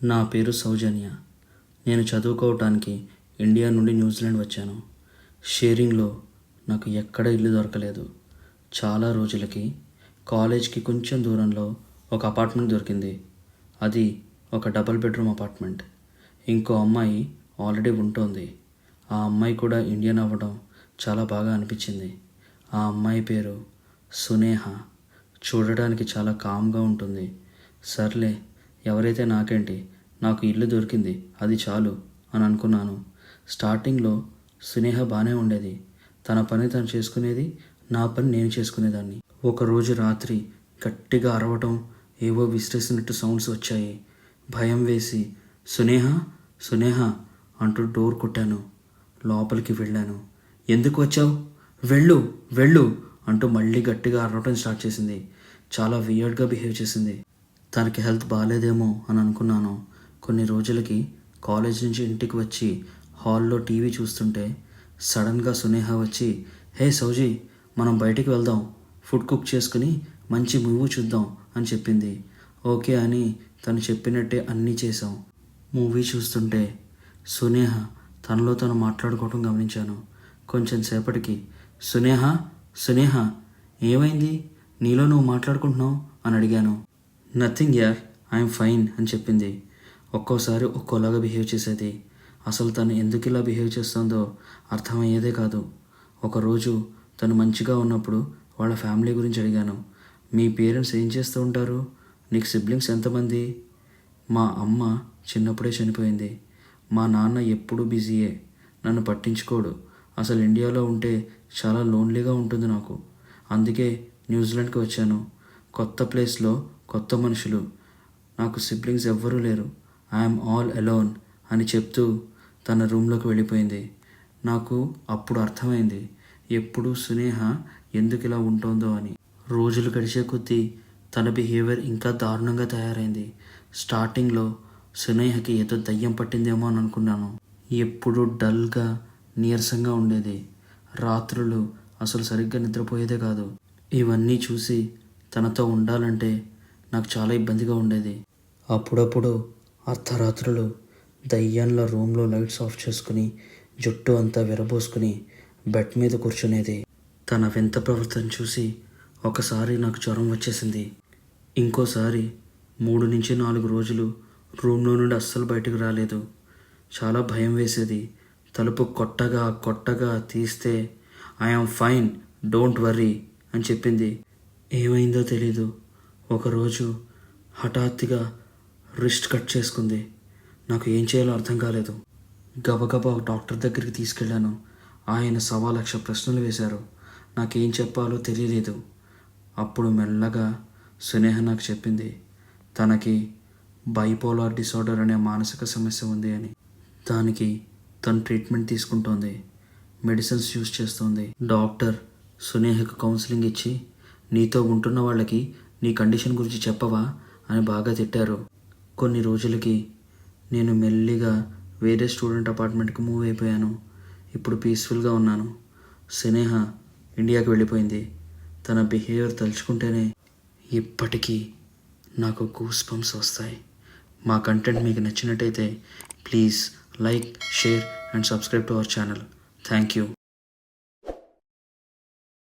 నా పేరు సౌజన్య. నేను చదువుకోవటానికి ఇండియా నుండి న్యూజిలాండ్ వచ్చాను. షేరింగ్లో నాకు ఎక్కడ ఇల్లు దొరకలేదు. చాలా రోజులకి కాలేజ్కి కొంచెం దూరంలో ఒక అపార్ట్మెంట్ దొరికింది. అది ఒక డబుల్ బెడ్రూమ్ అపార్ట్మెంట్. ఇంకో అమ్మాయి ఆల్రెడీ ఉంటోంది. ఆ అమ్మాయి కూడా ఇండియన్ అవ్వడం చాలా బాగా అనిపించింది. ఆ అమ్మాయి పేరు సునేహ. చూడడానికి చాలా కామ్గా ఉంటుంది. సర్లే, ఎవరైతే నాకేంటి, నాకు ఇల్లు దొరికింది, అది చాలు అని అనుకున్నాను. స్టార్టింగ్లో సునేహ బాగానే ఉండేది. తన పని తను చేసుకునేది, నా పని నేను చేసుకునేదాన్ని. ఒకరోజు రాత్రి గట్టిగా అరవటం, ఏవో విసిరేసినట్టు సౌండ్స్ వచ్చాయి. భయం వేసి సునేహ సునేహ అంటూ డోర్ కొట్టాను. లోపలికి వెళ్ళాను. ఎందుకు వచ్చావు, వెళ్ళు వెళ్ళు అంటూ మళ్ళీ గట్టిగా అరవటం స్టార్ట్ చేసింది. చాలా వియర్డ్గా బిహేవ్ చేసింది. తనకి హెల్త్ బాగాలేదేమో అని అనుకున్నాను. కొన్ని రోజులకి కాలేజ్ నుంచి ఇంటికి వచ్చి హాల్లో టీవీ చూస్తుంటే సడన్గా సునేహ వచ్చి, హే సౌజీ, మనం బయటికి వెళ్దాం, ఫుడ్ కుక్ చేసుకుని మంచి మూవీ చూద్దాం అని చెప్పింది. ఓకే అని తను చెప్పినట్టే అన్నీ చేసాం. మూవీ చూస్తుంటే సునేహ తనలో తను మాట్లాడుకోవటం గమనించాను. కొంచెం సేపటికి సునేహ సునేహ ఏమైంది, నీలో నువ్వు మాట్లాడుకుంటున్నావు అని అడిగాను. నథింగ్ యార్, ఐఎమ్ ఫైన్ అని చెప్పింది. ఒక్కోసారి ఒక్కోలాగా బిహేవ్ చేసేది. అసలు తను ఎందుకు ఇలా బిహేవ్ చేస్తుందో అర్థమయ్యేదే కాదు. ఒకరోజు తను మంచిగా ఉన్నప్పుడు వాళ్ళ ఫ్యామిలీ గురించి అడిగాను. మీ పేరెంట్స్ ఏం చేస్తూ ఉంటారు, నీకు సిబ్లింగ్స్ ఎంతమంది? మా అమ్మ చిన్నప్పుడే చనిపోయింది. మా నాన్న ఎప్పుడూ బిజీయే, నన్ను పట్టించుకోడు. అసలు ఇండియాలో ఉంటే చాలా లోన్లీగా ఉంటుంది నాకు. అందుకే న్యూజిలాండ్కి వచ్చాను. కొత్త ప్లేస్లో కొత్త మనుషులు, నాకు సిబ్లింగ్స్ ఎవ్వరూ లేరు, ఐఎమ్ ఆల్ అలోన్ అని చెప్తూ తన రూమ్లోకి వెళ్ళిపోయింది. నాకు అప్పుడు అర్థమైంది ఎప్పుడు సునేహ ఎందుకు ఇలా ఉంటుందో అని. రోజులు గడిచే కొద్దీ తన బిహేవియర్ ఇంకా దారుణంగా తయారైంది. స్టార్టింగ్లో సునేహకి ఏదో దయ్యం పట్టిందేమో అని అనుకున్నాను. ఎప్పుడు డల్గా నీరసంగా ఉండేది. రాత్రులు అసలు సరిగ్గా నిద్రపోయేదే కాదు. ఇవన్నీ చూసి తనతో ఉండాలంటే నాకు చాలా ఇబ్బందిగా ఉండేది. అప్పుడప్పుడు అర్ధరాత్రులు దయ్యంలో రూమ్లో లైట్స్ ఆఫ్ చేసుకుని జుట్టు అంతా విరబోసుకుని బెడ్ మీద కూర్చునేది. తన వింత ప్రవర్తన చూసి ఒకసారి నాకు జ్వరం వచ్చేసింది. ఇంకోసారి 3 నుంచి 4 రోజులు రూమ్లో నుండి అస్సలు బయటకు రాలేదు. చాలా భయం వేసేది. తలుపు కొట్టగా కొట్టగా తీస్తే ఐఎమ్ ఫైన్, డోంట్ వర్రీ అని చెప్పింది. ఏమైందో తెలీదు. ఒకరోజు హఠాత్తుగా రిస్ట్ కట్ చేసుకుంది. నాకు ఏం చేయాలో అర్థం కాలేదు. గబగబా డాక్టర్ దగ్గరికి తీసుకెళ్ళాను. ఆయన 1,00,000 ప్రశ్నలు వేశారు. నాకేం చెప్పాలో తెలియలేదు. అప్పుడు మెల్లగా సునేహ నాకు చెప్పింది తనకి బైపోలార్ డిసార్డర్ అనే మానసిక సమస్య ఉంది అని. దానికి తను ట్రీట్మెంట్ తీసుకుంటోంది, మెడిసిన్స్ యూస్ చేస్తోంది. డాక్టర్ సునేహకు కౌన్సిలింగ్ ఇచ్చి, నీతో ఉంటున్న వాళ్ళకి నీ కండిషన్ గురించి చెప్పవా అని బాగా తిట్టారు. కొన్ని రోజులకి నేను మెల్లిగా వేరే స్టూడెంట్ అపార్ట్మెంట్కి మూవ్ అయిపోయాను. ఇప్పుడు పీస్ఫుల్గా ఉన్నాను. సునేహ ఇండియాకి వెళ్ళిపోయింది. తన బిహేవియర్ తలుచుకుంటేనే ఇప్పటికీ నాకు గూస్ బంప్స్ వస్తాయి. మా కంటెంట్ మీకు నచ్చినట్టయితే please like, share and subscribe to our channel. Thank you.